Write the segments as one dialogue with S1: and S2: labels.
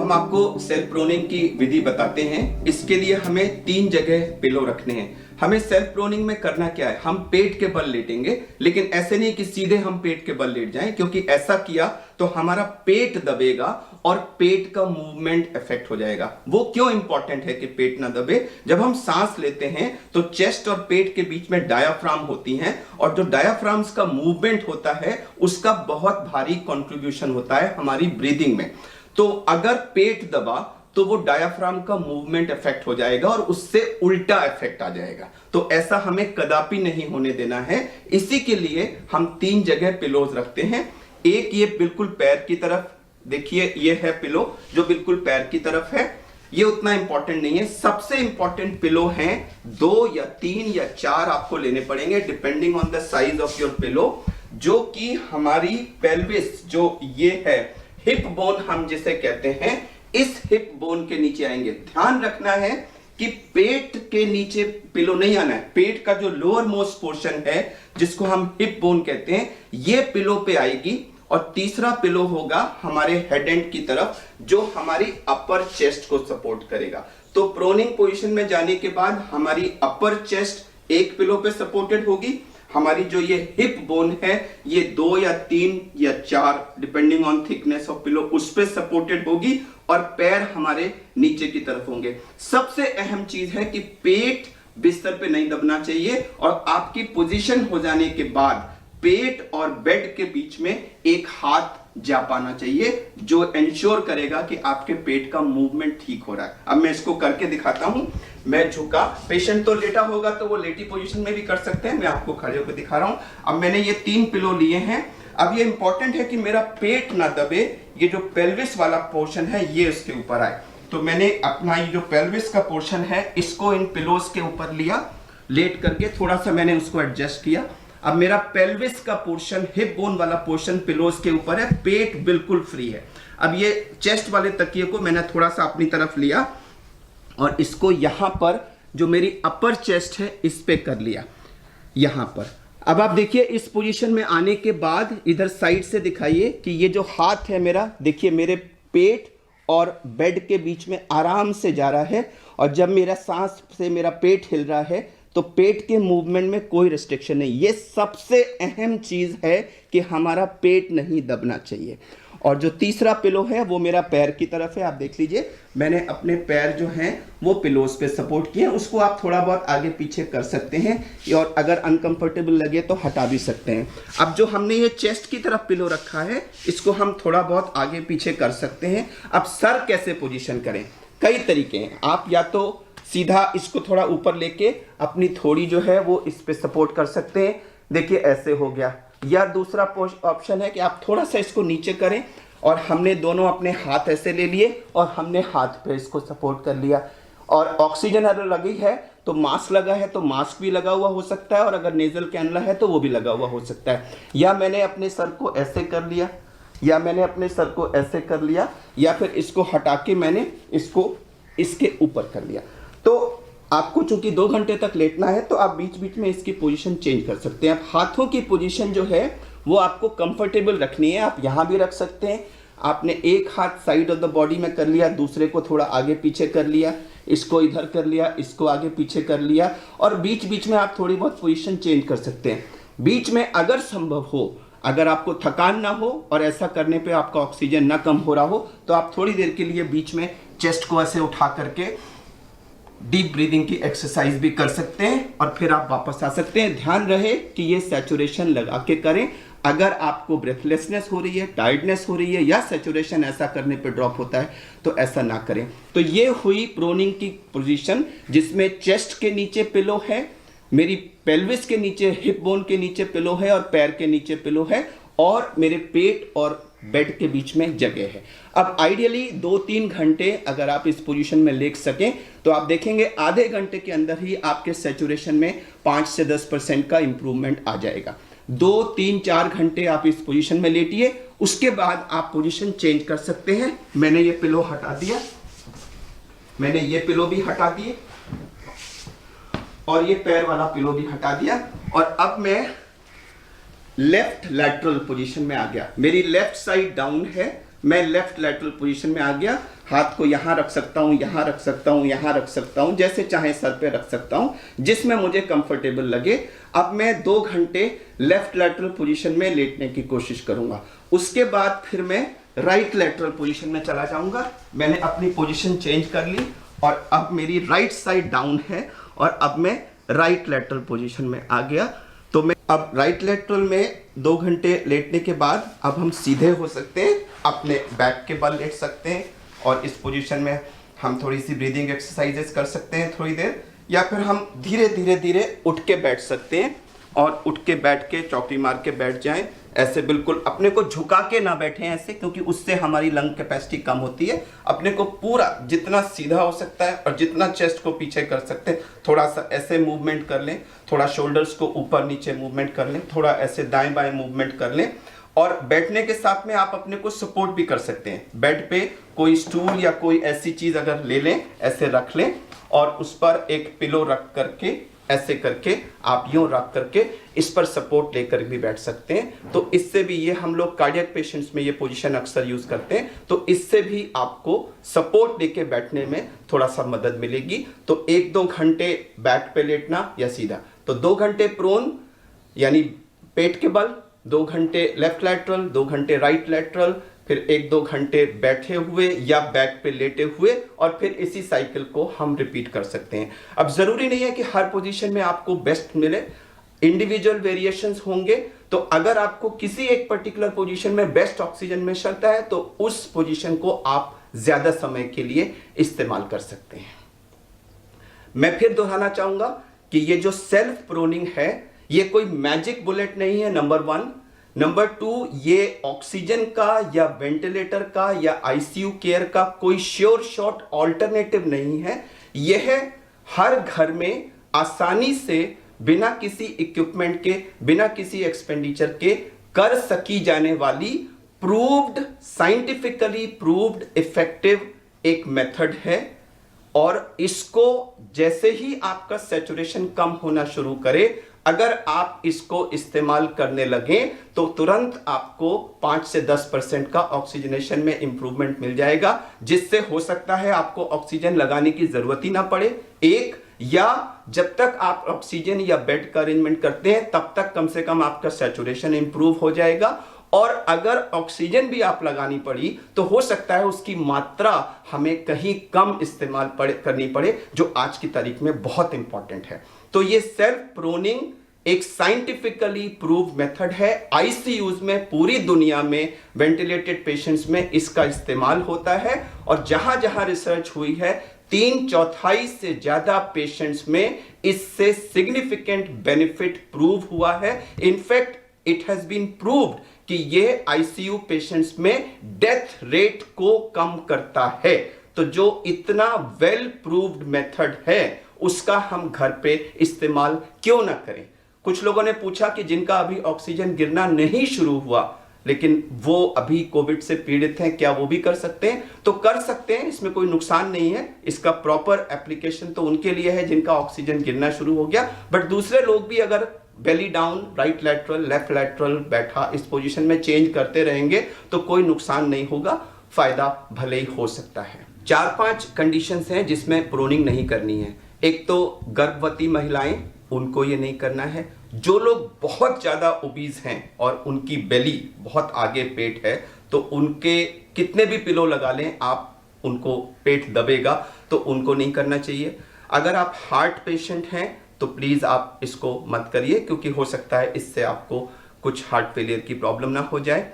S1: हम आपको self proning की विधि बताते हैं। इसके लिए हमें 3 जगह पिलो रखने हैं। हमें सेल्फ प्रोनिंग में करना क्या है, हम पेट के बल लेटेंगे, लेकिन ऐसे नहीं कि सीधे हम पेट के बल लेट जाएं, क्योंकि ऐसा किया तो हमारा पेट दबेगा और पेट का मूवमेंट इफेक्ट हो जाएगा। वो क्यों इंपॉर्टेंट है कि पेट ना दबे? जब हम सांस लेते हैं तो चेस्ट और पेट के बीच में डायाफ्राम होती हैं, और जो डायाफ्राम्स का मूवमेंट होता है उसका बहुत भारी कंट्रीब्यूशन होता है हमारी ब्रीदिंग में। तो अगर पेट दबा तो वो डायाफ्राम का मूवमेंट इफेक्ट हो जाएगा और उससे उल्टा इफेक्ट आ जाएगा। तो ऐसा हमें कदापि नहीं होने देना है। इसी के लिए हम 3 जगह पिलोज रखते हैं। एक ये बिल्कुल पैर की तरफ, देखिए ये है पिलो जो बिल्कुल पैर की तरफ है। ये उतना इंपॉर्टेंट नहीं है। सबसे इंपॉर्टेंट पिलो हैं 2 या 3 या 4 आपको लेने पड़ेंगे depending on the size of your pillow, जो कि हमारी पेल्विस, जो ये है हिप बोन हम जिसे कहते हैं, इस हिप बोन के नीचे आएंगे। ध्यान रखना है कि पेट के नीचे पिलो नहीं आना है। पेट का जो लोअर मोस्ट पोर्शन है जिसको हम हिप बोन कहते हैं, ये पिलो पे आएगी। और तीसरा पिलो होगा हमारे हेड एंड की तरफ, जो हमारी अपर चेस्ट को सपोर्ट करेगा। तो प्रोनिंग पोजीशन में जाने के बाद हमारी अपर चेस्ट एक पिलो पे सपोर्टेड होगी। हमारी जो ये हिप बोन है ये 2 या 3 या 4 depending on thickness of pillow उस पे सपोर्टेड होगी, और पैर हमारे नीचे की तरफ होंगे। सबसे अहम चीज है कि पेट बिस्तर पे नहीं दबना चाहिए, और आपकी पोजीशन हो जाने के बाद पेट और बेड के बीच में एक हाथ जा पाना चाहिए, जो इंश्योर करेगा कि आपके पेट का मूवमेंट ठीक हो रहा है। अब मैं इसको करके दिखाता हूं। मैं झुका, पेशेंट तो लेटा होगा तो वो लेटी पोजीशन में भी कर सकते हैं, मैं आपको खड़े होकर दिखा रहा हूं। अब मैंने ये 3 पिलो लिए हैं। अब ये इंपॉर्टेंट है कि मेरा पेट ना दबे, ये जो पेल्विस वाला पोर्शन है ये इसके ऊपर आए। तो मैंने अपना ये जो पेल्विस का पोर्शन है इसको इन पिलोस के ऊपर लिया, लेट करके थोड़ा सा मैंने उसको एडजस्ट किया। अब मेरा पेल्विस का पोर्शन, हिप बोन वाला पोर्शन पिलोस के ऊपर है, पेट बिल्कुल फ्री है। अब ये चेस्ट वाले तकिए को मैंने थोड़ा सा अपनी तरफ लिया और इसको यहां पर जो मेरी अपर चेस्ट है इस पे कर लिया, यहां पर। अब आप देखिए इस पोजीशन में आने के बाद इधर साइड से दिखाइए कि ये जो हाथ है मेरा, देखिए मेरे पेट और बेड के बीच में आराम से जा रहा है, और जब मेरा सांस से मेरा पेट हिल रहा है तो पेट के मूवमेंट में कोई रिस्ट्रिक्शन नहीं। ये सबसे अहम चीज है कि हमारा पेट नहीं दबना चाहिए। और जो तीसरा पिलो है वो मेरा पैर की तरफ है। आप देख लीजिए मैंने अपने पैर जो हैं वो पिलोस पे सपोर्ट किए। उसको आप थोड़ा बहुत आगे पीछे कर सकते हैं, और अगर अनकंफर्टेबल लगे तो हटा भी सकते हैं। अब जो हमने ये चेस्ट की तरफ पिलो रखा है इसको हम थोड़ा बहुत आगे पीछे कर सकते हैं। अब सर कैसे पोजीशन करें, कई तरीके हैं। आप या तो सीधा इसको थोड़ा ऊपर लेके अपनी थोड़ी जो है वो इस पे सपोर्ट कर सकते हैं, देखिए ऐसे हो गया। या दूसरा ऑप्शन है कि आप थोड़ा सा इसको नीचे करें, और हमने दोनों अपने हाथ ऐसे ले लिए और हमने हाथ पे इसको सपोर्ट कर लिया। और ऑक्सीजन अगर लगी है तो मास्क लगा है तो मास्क भी लगा हुआ हो सकता है, और अगर नेजल कैनुला है तो वो भी लगा हुआ हो सकता है। या मैंने अपने सर को ऐसे कर लिया, या मैंने अपने सर को ऐसे कर लिया, या फिर इसको हटा के मैंने इसको इसके ऊपर कर लिया। तो आपको चूंकि 2 घंटे तक लेटना है तो आप बीच बीच में इसकी पोजीशन चेंज कर सकते हैं। आप हाथों की पोजीशन जो है वो आपको कंफर्टेबल रखनी है। आप यहाँ भी रख सकते हैं। आपने एक हाथ साइड ऑफ द बॉडी में कर लिया, दूसरे को थोड़ा आगे पीछे कर लिया, इसको इधर कर लिया, इसको आगे पीछे कर लिया, और बीच बीच में आप थोड़ी बहुत पोजीशन चेंज कर सकते हैं। बीच में अगर संभव हो, अगर आपको थकान ना हो और ऐसा करने पे आपका ऑक्सीजन ना कम हो रहा हो, तो आप थोड़ी देर के लिए बीच में चेस्ट को ऐसे उठा करके डीप ब्रीदिंग की एक्सरसाइज भी कर सकते हैं, और फिर आप वापस आ सकते हैं। ध्यान रहे कि ये सैचुरेशन लगा के करें। अगर आपको ब्रेथलेसनेस हो रही है, टायर्डनेस हो रही है, या सैचुरेशन ऐसा करने पे ड्रॉप होता है तो ऐसा ना करें। तो ये हुई प्रोनिंग की पोजीशन, जिसमें चेस्ट के नीचे पिलो है, मेरी पेल्विस के नीचे, हिप बोन के नीचे पिलो है, और पैर के नीचे पिलो है, और मेरे पेट और बेड के बीच में जगह है। अब आइडियली 2-3 घंटे अगर आप इस पोजीशन में लेट सकें तो आप देखेंगे आधे घंटे के अंदर ही आपके सैचुरेशन में 5 से 10% का इंप्रूवमेंट आ जाएगा। 2-3-4 घंटे आप इस पोजीशन में लेटिए, उसके बाद आप पोजीशन चेंज कर सकते हैं। मैंने ये पिलो हटा दिया, मैंने ये पिलो भी हटा दिए, और ये पैर वाला पिलो भी हटा दिया, और अब मैं लेफ्ट लैटरल पोजीशन में आ गया। मेरी लेफ्ट साइड डाउन है, मैं लेफ्ट लैटरल पोजीशन में आ गया, हाथ को यहाँ रख सकता हूँ, यहाँ रख सकता हूँ, यहाँ रख सकता हूँ, जैसे चाहे सर पे रख सकता हूँ, जिसमें मुझे कंफर्टेबल लगे। अब मैं 2 घंटे लेफ्ट लैटरल पोजीशन में लेटने की कोशिश करूंगा। उसके बाद फिर मैं राइट लैटरल पोजीशन में चला जाऊंगा। मैंने अपनी पोजीशन चेंज कर ली और अब मेरी राइट साइड डाउन है और अब मैं राइट लैटरल पोजीशन में आ गया। तो मैं अब राइट लैटरल में 2 घंटे लेटने के बाद अब हम सीधे हो सकते हैं, अपने बैक के बल लेट सकते हैं और इस पोजीशन में हम थोड़ी सी ब्रीदिंग एक्सरसाइजेस कर सकते हैं थोड़ी देर, या फिर हम धीरे धीरे धीरे उठ के बैठ सकते हैं और उठ के बैठ के चौकड़ी मार के बैठ जाएं। ऐसे बिल्कुल अपने को झुका के ना बैठें ऐसे, क्योंकि उससे हमारी लंग कैपेसिटी कम होती है। अपने को पूरा जितना सीधा हो सकता है और जितना चेस्ट को पीछे कर सकते हैं, थोड़ा सा ऐसे मूवमेंट कर लें, थोड़ा शोल्डर्स को ऊपर नीचे मूवमेंट कर लें, थोड़ा ऐसे दाएं बाएं मूवमेंट कर लें। और बैठने के साथ में आप अपने को सपोर्ट भी कर सकते हैं। बेड पे कोई स्टूल या कोई ऐसी चीज अगर ले लें, ऐसे रख लें और उस पर एक पिलो रख करके ऐसे करके आप यूं रख करके इस पर सपोर्ट लेकर भी बैठ सकते हैं। तो इससे भी, ये हम लोग कार्डियक पेशेंट्स में ये पोजीशन अक्सर यूज करते हैं, तो इससे भी आपको सपोर्ट लेके बैठने में थोड़ा सा मदद मिलेगी। तो 1-2 घंटे बैक पे लेटना या सीधा, तो 2 घंटे प्रोन यानी पेट के बल, 2 घंटे लेफ्ट लैटरल, 2 घंटे राइट लैटरल, फिर 1-2 घंटे बैठे हुए या बैक पे लेटे हुए, और फिर इसी साइकिल को हम रिपीट कर सकते हैं। अब जरूरी नहीं है कि हर पोजीशन में आपको बेस्ट मिले, इंडिविजुअल वेरिएशंस होंगे। तो अगर आपको किसी एक पर्टिकुलर पोजीशन में बेस्ट ऑक्सीजन मिल सकता है तो उस पोजीशन को आप ज्यादा समय के लिए इस्तेमाल कर सकते हैं। मैं फिर दोहराना चाहूंगा कि ये जो सेल्फ प्रोनिंग है, ये कोई मैजिक बुलेट नहीं है, नंबर 1। नंबर 2, ये ऑक्सीजन का या वेंटिलेटर का या आईसीयू केयर का कोई श्योर शॉट ऑल्टरनेटिव नहीं है। यह हर घर में आसानी से बिना किसी इक्विपमेंट के, बिना किसी एक्सपेंडिचर के कर सकी जाने वाली प्रूव्ड, साइंटिफिकली प्रूव्ड इफेक्टिव एक मेथड है। और इसको जैसे ही आपका सैचुरेशन कम होना शुरू करे, अगर आप इसको इस्तेमाल करने लगे तो तुरंत आपको 5 से 10% का ऑक्सीजनेशन में इंप्रूवमेंट मिल जाएगा, जिससे हो सकता है आपको ऑक्सीजन लगाने की जरूरत ही ना पड़े। एक, या जब तक आप ऑक्सीजन या बेड का अरेंजमेंट करते हैं तब तक कम से कम आपका सैचुरेशन इंप्रूव हो जाएगा। और अगर ऑक्सीजन भी आप लगानी पड़ी तो हो सकता है उसकी मात्रा हमें कहीं कम इस्तेमाल करनी पड़े, जो आज की तारीख में बहुत इंपॉर्टेंट है। तो ये सेल्फ प्रोनिंग एक साइंटिफिकली प्रूव मेथड है। आईसीयूज में पूरी दुनिया में वेंटिलेटेड पेशेंट्स में इसका इस्तेमाल होता है, और जहां जहां रिसर्च हुई है 3/4 से ज्यादा पेशेंट्स में इससे सिग्निफिकेंट बेनिफिट प्रूव हुआ है। In fact it has been proved कि ये आईसीयू पेशेंट्स में डेथ रेट को कम करता है। तो जो इतना वेल प्रूव्ड मेथड है उसका हम घर पे इस्तेमाल क्यों ना करें। कुछ लोगों ने पूछा कि जिनका अभी ऑक्सीजन गिरना नहीं शुरू हुआ लेकिन वो अभी कोविड से पीड़ित हैं, क्या वो भी कर सकते हैं? तो कर सकते हैं, इसमें कोई नुकसान नहीं है। इसका प्रॉपर एप्लीकेशन तो उनके लिए है जिनका ऑक्सीजन गिरना शुरू हो गया, बट दूसरे लोग भी अगर belly down, right lateral, left lateral बैठा इस पोजीशन में चेंज करते रहेंगे तो कोई नुकसान नहीं होगा, फायदा भले ही हो सकता है। 4-5 कंडीशंस हैं जिसमें प्रोनिंग नहीं करनी है। एक तो गर्भवती महिलाएं, उनको ये नहीं करना है। जो लोग बहुत ज्यादा ओबीज हैं और उनकी बेली बहुत आगे पेट है, तो उनके कितने भी पिलो लगा लें आप, उनको पेट दबेगा, तो उनको नहीं करना चाहिए। अगर आप हार्ट पेशेंट हैं तो प्लीज आप इसको मत करिए, क्योंकि हो सकता है इससे आपको कुछ हार्ट फेलियर की प्रॉब्लम ना हो जाए।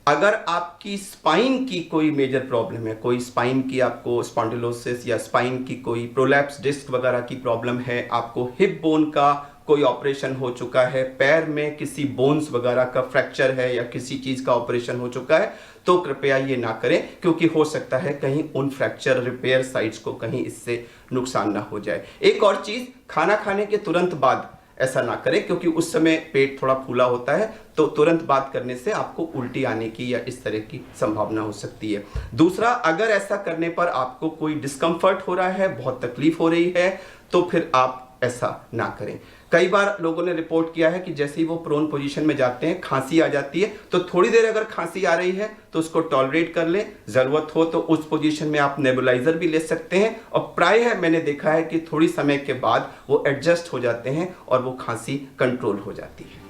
S1: अगर आपकी स्पाइन की कोई मेजर प्रॉब्लम है, कोई स्पाइन की आपको स्पॉन्डिलोसिस या स्पाइन की कोई प्रोलैप्स डिस्क वगैरह की प्रॉब्लम है, आपको हिप बोन का कोई ऑपरेशन हो चुका है, पैर में किसी बोन्स वगैरह का फ्रैक्चर है या किसी चीज का ऑपरेशन हो चुका है, तो कृपया ये ना करें, क्योंकि हो सकता है कहीं उन फ्रैक्चर रिपेयर साइट्स को कहीं इससे नुकसान ना हो जाए। एक और चीज, खाना खाने के तुरंत बाद ऐसा ना करें, क्योंकि उस समय पेट थोड़ा फूला होता है, तो तुरंत बात करने से आपको उल्टी आने की या इस तरह की संभावना हो सकती है। दूसरा, अगर ऐसा करने पर आपको कोई डिस्कंफर्ट हो रहा है, बहुत तकलीफ हो रही है, तो फिर आप ऐसा ना करें। कई बार लोगों ने रिपोर्ट किया है कि जैसे ही वो प्रोन पोजीशन में जाते हैं खांसी आ जाती है, तो थोड़ी देर अगर खांसी आ रही है तो उसको टॉलरेट कर लें, जरूरत हो तो उस पोजीशन में आप नेबुलाइजर भी ले सकते हैं, और प्रायः मैंने देखा है कि थोड़ी समय के बाद वो एडजस्ट हो जाते हैं और वो खांसी कंट्रोल हो जाती है।